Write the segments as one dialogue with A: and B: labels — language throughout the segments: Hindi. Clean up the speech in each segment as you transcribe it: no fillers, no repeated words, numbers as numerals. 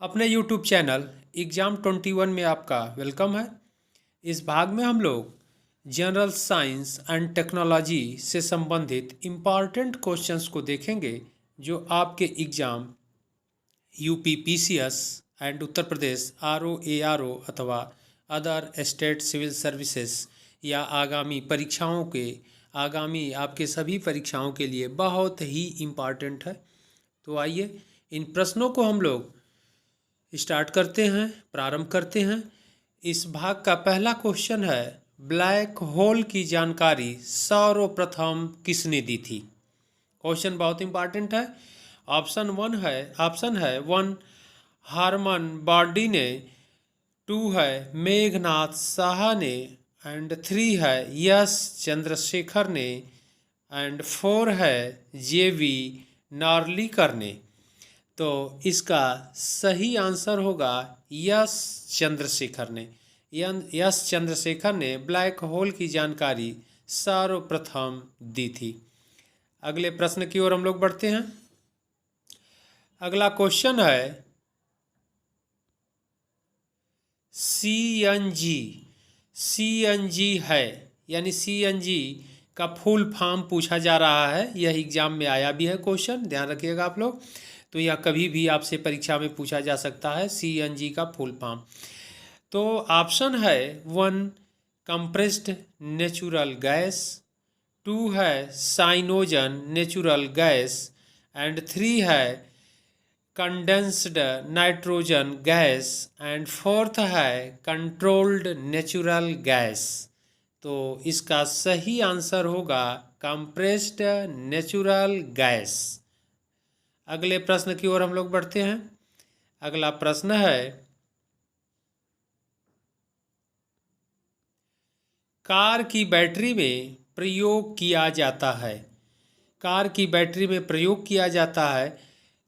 A: अपने YouTube चैनल एग्ज़ाम 21 में आपका वेलकम है। इस भाग में हम लोग जनरल साइंस एंड टेक्नोलॉजी से संबंधित इम्पॉर्टेंट क्वेश्चंस को देखेंगे जो आपके exam UP PCS and Uttar Pradesh RO अथवा अदर स्टेट सिविल सर्विसेज या आगामी आपके सभी परीक्षाओं के लिए बहुत ही इम्पॉर्टेंट है। तो आइए इन प्रश्नों को हम लोग स्टार्ट करते हैं, प्रारंभ करते हैं। इस भाग का पहला क्वेश्चन है, ब्लैक होल की जानकारी सर्वप्रथम किसने दी थी? क्वेश्चन बहुत इंपॉर्टेंट है। ऑप्शन है 1 हारमन बार्डी ने, 2 है मेघनाथ साहा ने, एंड 3 है यस चंद्रशेखर ने, एंड 4 है जेवी नार्लिकर ने। तो इसका सही आंसर होगा यस चंद्रशेखर ने। यस चंद्रशेखर ने ब्लैक होल की जानकारी सर्वप्रथम दी थी। अगले प्रश्न की ओर हम लोग बढ़ते हैं। अगला क्वेश्चन है, सीएनजी है, यानी सीएनजी का फुल फॉर्म पूछा जा रहा है। यह एग्जाम में आया भी है क्वेश्चन, ध्यान रखिएगा आप लोग। तो यह कभी भी आपसे परीक्षा में पूछा जा सकता है, सीएनजी का फुल फॉर्म। तो ऑप्शन है 1 कंप्रेस्ड नेचुरल गैस, 2 है साइनोजन नेचुरल गैस, एंड 3 है condensed nitrogen gas, and 4th है कंट्रोल्ड नेचुरल गैस। तो इसका सही आंसर होगा कंप्रेस्ड नेचुरल गैस। अगले प्रश्न की ओर हम लोग बढ़ते हैं। अगला प्रश्न है, कार की बैटरी में प्रयोग किया जाता है। कार की बैटरी में प्रयोग किया जाता है।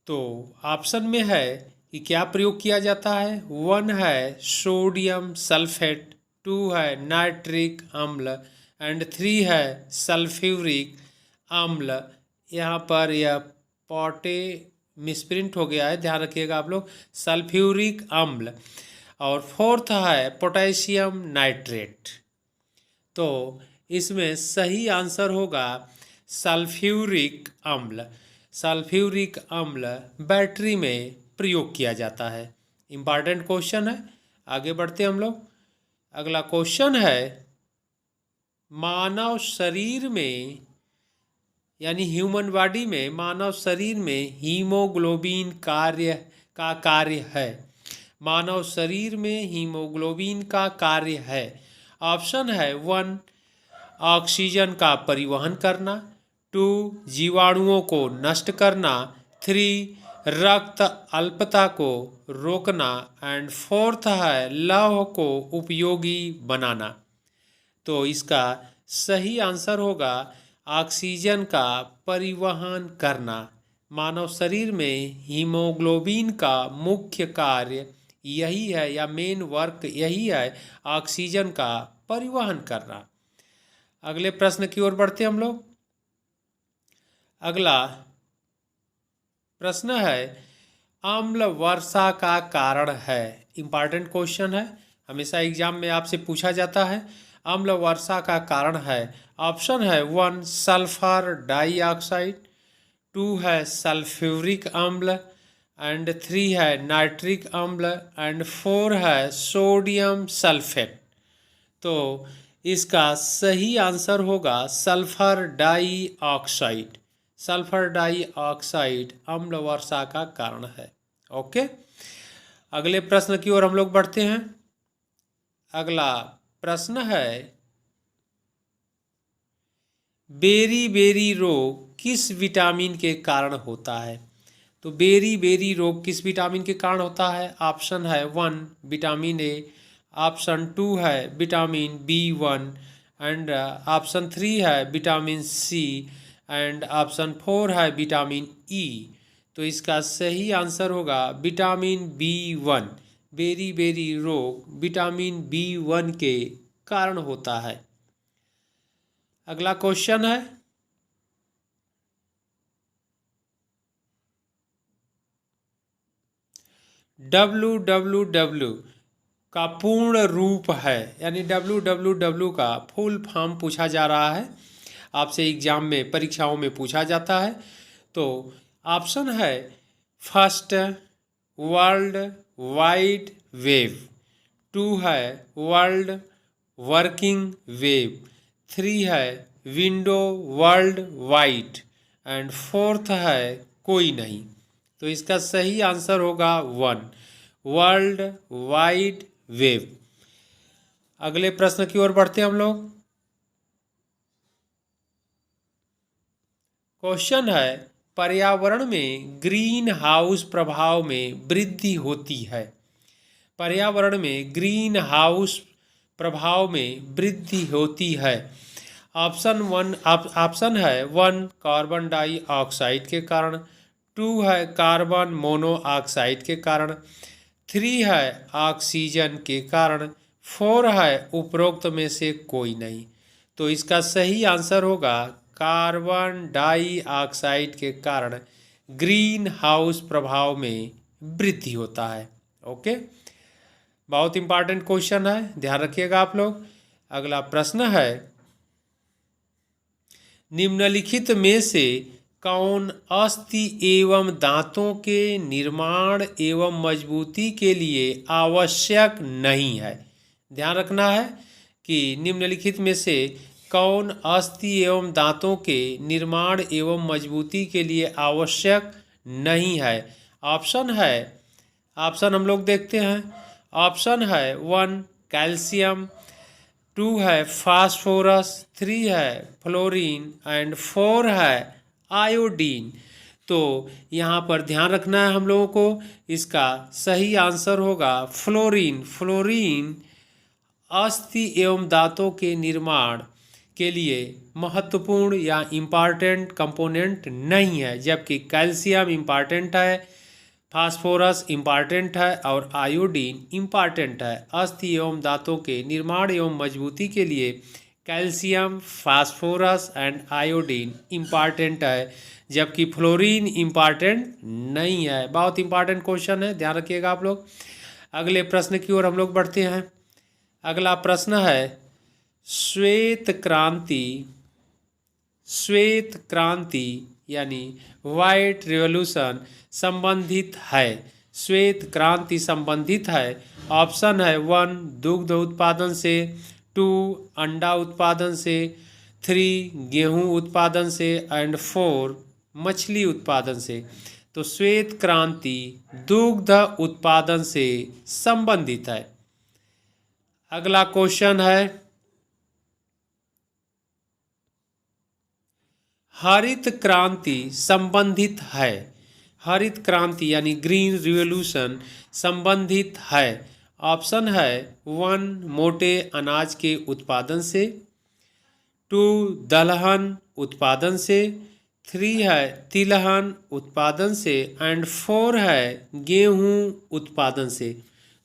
A: तो ऑप्शन में है कि क्या प्रयोग किया जाता है। 1 है सोडियम सल्फेट, 2 है नाइट्रिक अम्ल, एंड 3 है सल्फ्यूरिक अम्ल। यहाँ पर यह पॉटे मिसप्रिंट हो गया है, ध्यान रखिएगा आप लोग, सल्फ्यूरिक अम्ल। और 4th है पोटेशियम नाइट्रेट। तो इसमें सही आंसर होगा सल्फ्यूरिक अम्ल। सल्फ्यूरिक अम्ल बैटरी में प्रयोग किया जाता है। इम्पॉर्टेंट क्वेश्चन है। आगे बढ़ते हम लोग। अगला क्वेश्चन है, मानव शरीर में, यानी ह्यूमन बॉडी में, मानव शरीर में हीमोग्लोबिन का कार्य है। मानव शरीर में हीमोग्लोबिन का कार्य है। ऑप्शन है 1 ऑक्सीजन का परिवहन करना, 2 जीवाणुओं को नष्ट करना, 3 रक्त अल्पता को रोकना, एंड 4th है लौह को उपयोगी बनाना। तो इसका सही आंसर होगा ऑक्सीजन का परिवहन करना। मानव शरीर में हीमोग्लोबिन का मुख्य कार्य यही है, या मेन वर्क यही है, ऑक्सीजन का परिवहन करना। अगले प्रश्न की ओर बढ़ते हम लोग। अगला प्रश्न है, अम्ल वर्षा का कारण है। इंपॉर्टेंट क्वेश्चन है, हमेशा एग्जाम में आपसे पूछा जाता है। अम्ल वर्षा का कारण है। ऑप्शन है 1 सल्फर डाइऑक्साइड, 2 है सल्फ्यूरिक अम्ल, एंड 3 है नाइट्रिक अम्ल, एंड 4 है सोडियम सल्फेट। तो इसका सही आंसर होगा सल्फर डाइऑक्साइड। सल्फर डाइऑक्साइड अम्ल वर्षा का कारण है। ओके, अगले प्रश्न की ओर हम लोग बढ़ते हैं। अगला प्रश्न है, बेरी बेरी रोग किस विटामिन के कारण होता है? तो बेरी बेरी रोग किस विटामिन के कारण होता है? ऑप्शन है 1 विटामिन ए, ऑप्शन 2 है विटामिन B1, एंड ऑप्शन 3 है विटामिन सी, एंड ऑप्शन 4 है विटामिन ई। तो इसका सही आंसर होगा विटामिन B1। बेरी बेरी रोग विटामिन B1 के कारण होता है। अगला क्वेश्चन है, www का पूर्ण रूप है, यानी www का फुल फॉर्म पूछा जा रहा है, आपसे एग्जाम में परीक्षाओं में पूछा जाता है। तो ऑप्शन है फर्स्ट वर्ल्ड वाइड वेब, 2 है वर्ल्ड वर्किंग वेब, 3 है window world wide and 4th है कोई नहीं। तो इसका सही आंसर होगा 1 वर्ल्ड वाइड वेब। अगले प्रश्न की ओर बढ़ते हैं हम लोग। क्वेश्चन है पर्यावरण में ग्रीन हाउस प्रभाव में वृद्धि होती है। पर्यावरण में ग्रीन हाउस प्रभाव में वृद्धि होती है। ऑप्शन है 1 कार्बन डाइऑक्साइड के कारण, 2 है कार्बन मोनोऑक्साइड के कारण, 3 है ऑक्सीजन के कारण, 4 है उपरोक्त में से कोई नहीं। तो इसका सही आंसर होगा कार्बन डाइऑक्साइड के कारण ग्रीन हाउस प्रभाव में वृद्धि होता है। ओके, बहुत इंपॉर्टेंट क्वेश्चन है, ध्यान रखिएगा आप लोग। अगला प्रश्न है निम्नलिखित में से कौन अस्थि एवं दांतों के निर्माण एवं मजबूती के लिए आवश्यक नहीं है। ध्यान रखना है कि निम्नलिखित में से कौन अस्थि एवं दांतों के निर्माण एवं मजबूती के लिए आवश्यक नहीं है। ऑप्शन हम लोग देखते हैं। ऑप्शन है 1 कैल्शियम, 2 है फास्फोरस, 3 है फ्लोरीन एंड 4 है आयोडीन। तो यहाँ पर ध्यान रखना है हम लोगों को, इसका सही आंसर होगा फ्लोरीन। फ्लोरीन अस्थि एवं दांतों के निर्माण के लिए महत्वपूर्ण या इम्पॉर्टेंट कंपोनेंट नहीं है, जबकि कैल्शियम इम्पॉर्टेंट है, फास्फोरस इम्पॉर्टेंट है और आयोडीन इम्पॉर्टेंट है। अस्थि एवं दांतों के निर्माण एवं मजबूती के लिए calcium, phosphorus and iodine important है, जबकि फ्लोरीन इम्पॉर्टेंट नहीं है। बहुत इंपॉर्टेंट क्वेश्चन है, ध्यान रखिएगा आप लोग। अगले प्रश्न की ओर हम लोग बढ़ते हैं। अगला प्रश्न है श्वेत क्रांति यानी व्हाइट रिवॉल्यूशन संबंधित है। श्वेत क्रांति संबंधित है। ऑप्शन है 1 दुग्ध उत्पादन से, 2 अंडा उत्पादन से, 3 गेहूं उत्पादन से एंड 4 मछली उत्पादन से। तो श्वेत क्रांति दुग्ध उत्पादन से संबंधित है। अगला क्वेश्चन है हरित क्रांति संबंधित है। हरित क्रांति यानी ग्रीन रिवॉल्यूशन संबंधित है। ऑप्शन है 1 मोटे अनाज के उत्पादन से, 2 दलहन उत्पादन से, 3 है तिलहन उत्पादन से एंड 4 है गेहूं उत्पादन से।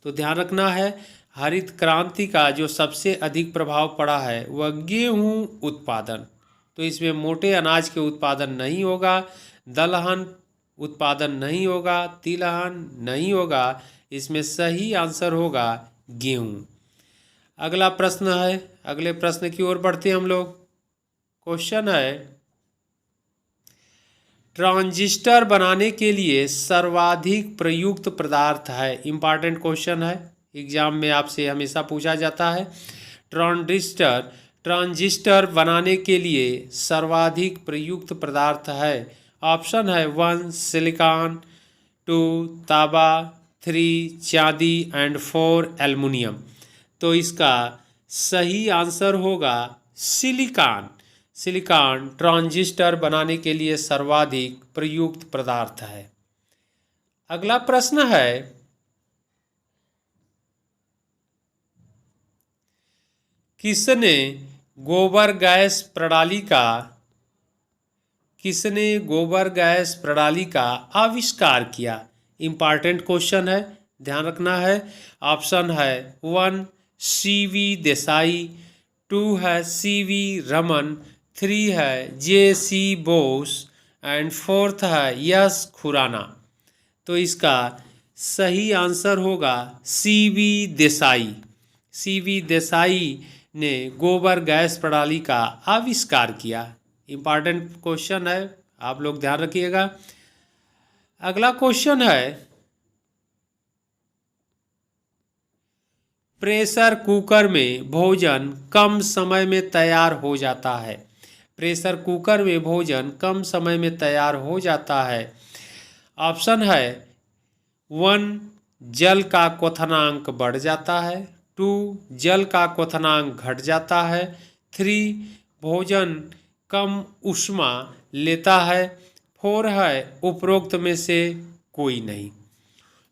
A: तो ध्यान रखना है हरित क्रांति का जो सबसे अधिक प्रभाव पड़ा है वह गेहूं उत्पादन। तो इसमें मोटे अनाज के उत्पादन नहीं होगा, दलहन उत्पादन नहीं होगा, तिलहन नहीं होगा। इसमें सही आंसर होगा गेहूं। अगला प्रश्न है, अगले प्रश्न की ओर बढ़ते हैं हम लोग। क्वेश्चन है ट्रांजिस्टर बनाने के लिए सर्वाधिक प्रयुक्त पदार्थ है। इंपॉर्टेंट क्वेश्चन है, एग्जाम में आपसे हमेशा पूछा जाता है। ट्रांजिस्टर बनाने के लिए सर्वाधिक प्रयुक्त पदार्थ है। ऑप्शन है 1 सिलिकॉन, 2 तांबा, 3 चांदी एंड 4 एल्युमिनियम। तो इसका सही आंसर होगा सिलिकॉन। सिलिकॉन ट्रांजिस्टर बनाने के लिए सर्वाधिक प्रयुक्त पदार्थ है। अगला प्रश्न है किसने गोबर गैस प्रणाली का आविष्कार किया। इंपॉर्टेंट क्वेश्चन है, ध्यान रखना है। ऑप्शन है 1 सीवी देसाई, 2 है सीवी रमन, 3 है जेसी बोस एंड 4th है यश खुराना। तो इसका सही आंसर होगा सीवी देसाई। सीवी देसाई ने गोबर गैस प्रणाली का आविष्कार किया। इम्पॉर्टेंट क्वेश्चन है, आप लोग ध्यान रखिएगा। अगला क्वेश्चन है, प्रेशर कुकर में भोजन कम समय में तैयार हो जाता है। प्रेशर कुकर में भोजन कम समय में तैयार हो जाता है। ऑप्शन है 1 जल का क्वथनांक बढ़ जाता है, 2 जल का क्वथनांक घट जाता है, 3 भोजन कम ऊष्मा लेता है, 4 है उपरोक्त में से कोई नहीं।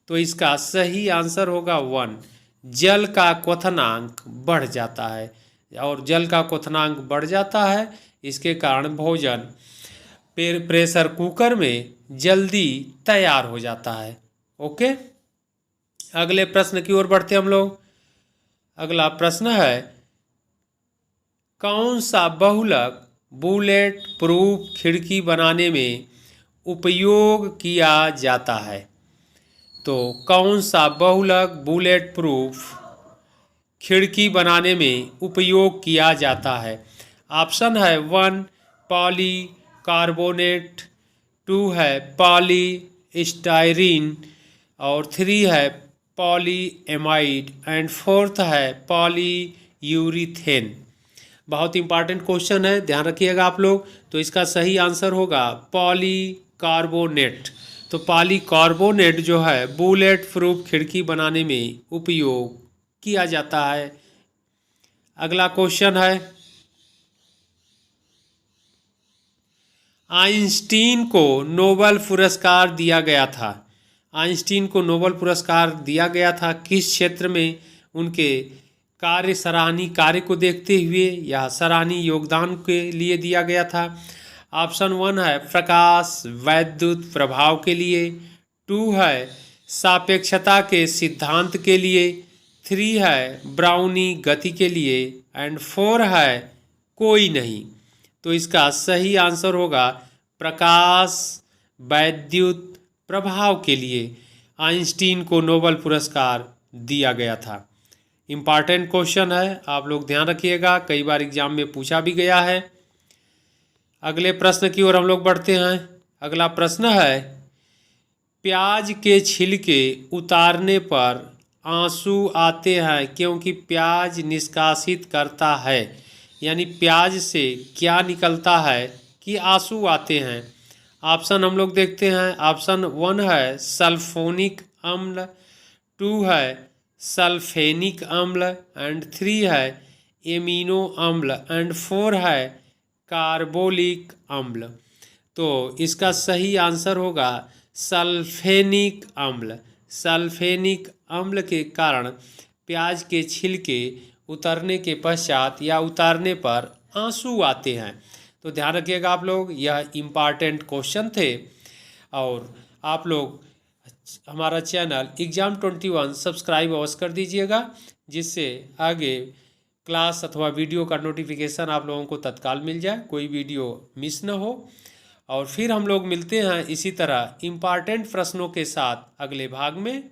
A: तो इसका सही आंसर होगा 1 जल का क्वथनांक बढ़ जाता है। और जल का क्वथनांक बढ़ जाता है, इसके कारण भोजन प्रेशर कुकर में जल्दी तैयार हो जाता है। ओके, अगले प्रश्न की ओर बढ़ते हम लोग। अगला प्रश्न है, कौन सा बहुलक बुलेट प्रूफ खिड़की बनाने में उपयोग किया जाता है? तो कौन सा बहुलक बुलेट प्रूफ खिड़की बनाने में उपयोग किया जाता है? ऑप्शन है 1 पॉली कार्बोनेट, 2 है पॉली स्टाइरीन, और 3 है पॉली एमाइड, एंड 4th है पॉली यूरीथेन। बहुत इंपॉर्टेंट क्वेश्चन है, ध्यान रखिएगा आप लोग। तो इसका सही आंसर होगा पॉली कार्बोनेट। तो पॉलीकार्बोनेट जो है बुलेट प्रूफ खिड़की बनाने में उपयोग किया जाता है। अगला क्वेश्चन है, आइंस्टीन को नोबेल पुरस्कार दिया गया था। आइंस्टीन को नोबेल पुरस्कार दिया गया था किस क्षेत्र में? उनके सराहनीय कार्य को देखते हुए या सराहनीय योगदान के लिए दिया गया था। ऑप्शन 1 है प्रकाश वैद्युत प्रभाव के लिए, 2 है सापेक्षता के सिद्धांत के लिए, 3 है ब्राउनी गति के लिए, एंड 4 है कोई नहीं। तो इसका सही आंसर होगा प्रकाश वैद्युत प्रभाव के लिए आइंस्टीन को नोबेल पुरस्कार दिया गया था। इम्पॉर्टेंट क्वेश्चन है, आप लोग ध्यान रखिएगा, कई बार एग्जाम में पूछा भी गया है। अगले प्रश्न की ओर हम लोग बढ़ते हैं। अगला प्रश्न है, प्याज के छिलके उतारने पर आंसू आते हैं क्योंकि प्याज निष्कासित करता है। यानी प्याज से क्या निकलता है कि आंसू आते हैं? ऑप्शन हम लोग देखते हैं। ऑप्शन 1 है सल्फोनिक अम्ल, 2 है सल्फेनिक अम्ल, एंड 3 है एमिनो अम्ल, एंड 4 है कार्बोलिक अम्ल। तो इसका सही आंसर होगा सल्फेनिक अम्ल। सल्फेनिक अम्ल के कारण प्याज के छिलके उतरने के पश्चात या उतारने पर आंसू आते हैं। तो ध्यान रखिएगा आप लोग, यह इम्पॉर्टेंट क्वेश्चन थे। और आप लोग हमारा चैनल Exam21 सब्सक्राइब अवश्य कर दीजिएगा, जिससे आगे क्लास अथवा वीडियो का नोटिफिकेशन आप लोगों को तत्काल मिल जाए, कोई वीडियो मिस न हो। और फिर हम लोग मिलते हैं इसी तरह इम्पॉर्टेंट प्रश्नों के साथ अगले भाग में।